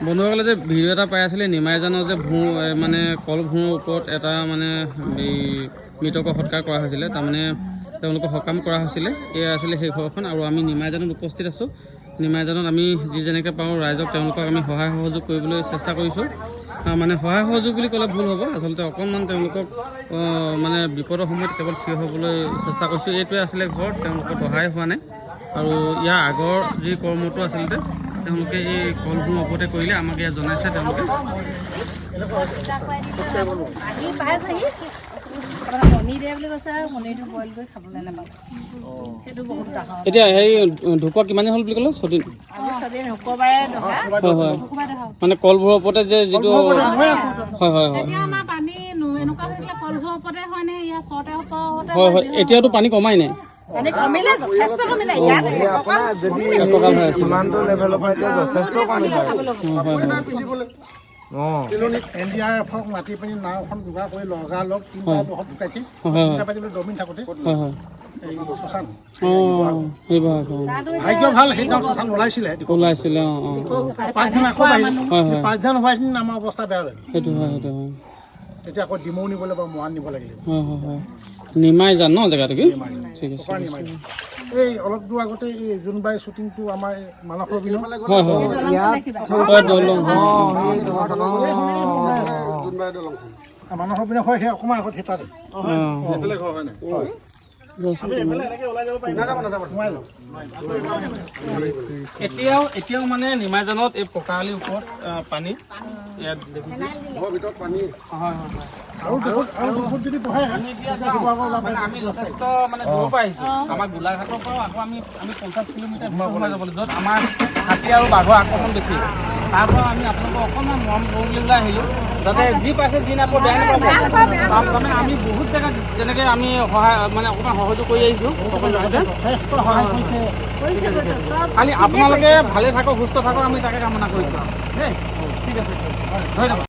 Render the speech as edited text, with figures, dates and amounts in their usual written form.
বন্ধুসকলে যে ভিডিঅ' এটা পাই আছিলে নিমাইজানৰ যে মানে কল ভূঁৰ ওপৰত এটা মানে এই মৃতক সৎকাৰ কৰা হৈছিলে, তাৰমানে তেওঁলোকক সকাম কৰা হৈছিলে। এয়া আছিলে সেই ঘৰখন আৰু আমি নিমাইজানত উপস্থিত আছোঁ। নিমাইজানত আমি যি যেনেকৈ পাৰোঁ ৰাইজক তেওঁলোকক আমি সহায় সহযোগ কৰিবলৈ চেষ্টা কৰিছোঁ। মানে সহায় সহযোগ বুলি ক'লে ভুল হ'ব, আচলতে অকণমান তেওঁলোকক মানে বিপদৰ সময়ত কেৱল থিয় হ'বলৈ চেষ্টা কৰিছোঁ। এইটোৱে আছিলে ঘৰ, তেওঁলোকৰ সহায় হোৱা নাই। আৰু ইয়াৰ আগৰ যি কৰ্মটো আচলতে তেওঁলোকে এই কলভূঁৰ ওপৰতে কৰিলে, আমাক ইয়াত জনাইছে তেওঁলোকে। এতিয়া হেৰি ঢুকুৱা কিমানে হ'ল বুলি ক'লে? 6 দিন। হয় হয়, মানে কলভূঁৰ ওপৰতে যে যিটো হয় হয় হয় হয় হয়, এতিয়াতো পানী কমাই নাই। NDRF মাতি পিনি নাওখন যোগাৰ কৰি লগালগ 3টা বহত ঢুকাইছে। 3টা বাজিলৈ 10 মিনিট থাকোঁতে শ্মশান ভাগ্য ভাল, সেইদিনা শ্মশান ওলাইছিলে। পাঁচদিন আকৌ বাঢ়িলে, 5 দিন হোৱাৰ দিন আমাৰ অৱস্থা বেয়া হ'ল। সেইটো হয় সেইটো হয়। তেতিয়া আকৌ ডিমৌ নিবলৈ বা মৰাণ নিব লাগিলে। হয় হয় হয়, নিমাইজান ন জেগাটো কি? ঠিক আছে। এই অলপ দূৰ আগতে এই জোনবাই শ্বুটিংটো আমাৰ মানস ৰবিনৰ হয় হয় মানস ৰবিনৰ হয়, সেই অকণমান আগত হিতাতে এতিয়াও মানে নিমাইজানত এই পকালিৰ ওপৰত পানী, ইয়াত আৰু যদি বহে আমি যথেষ্ট মানে দূৰৰ পৰা আহিছোঁ। আমাৰ গোলাঘাটৰ পৰাও আকৌ আমি 50 কিলোমিটাৰ সোমাই যাব লাগিব, য'ত আমাৰ হাতী আৰু বাঘৰ আকৰ্ষণ বেছি। তাৰ পৰা আমি আপোনালোকক অকণমান মৰম কৰোঁ বুলি ওলাই আহিলোঁ, যাতে যি পাইছে যি নাপাব বেয়া নাপাব। তাৰমানে আমি বহুত জেগাত যেনেকৈ আমি সহায় মানে অকণমান সহযোগ কৰি আহিছোঁ সকলো লগতে। খালি আপোনালোকে ভালে থাকক, সুস্থ থাকক, আমি তাকে কামনা কৰিছোঁ দেই। ঠিক আছে, ধন্যবাদ।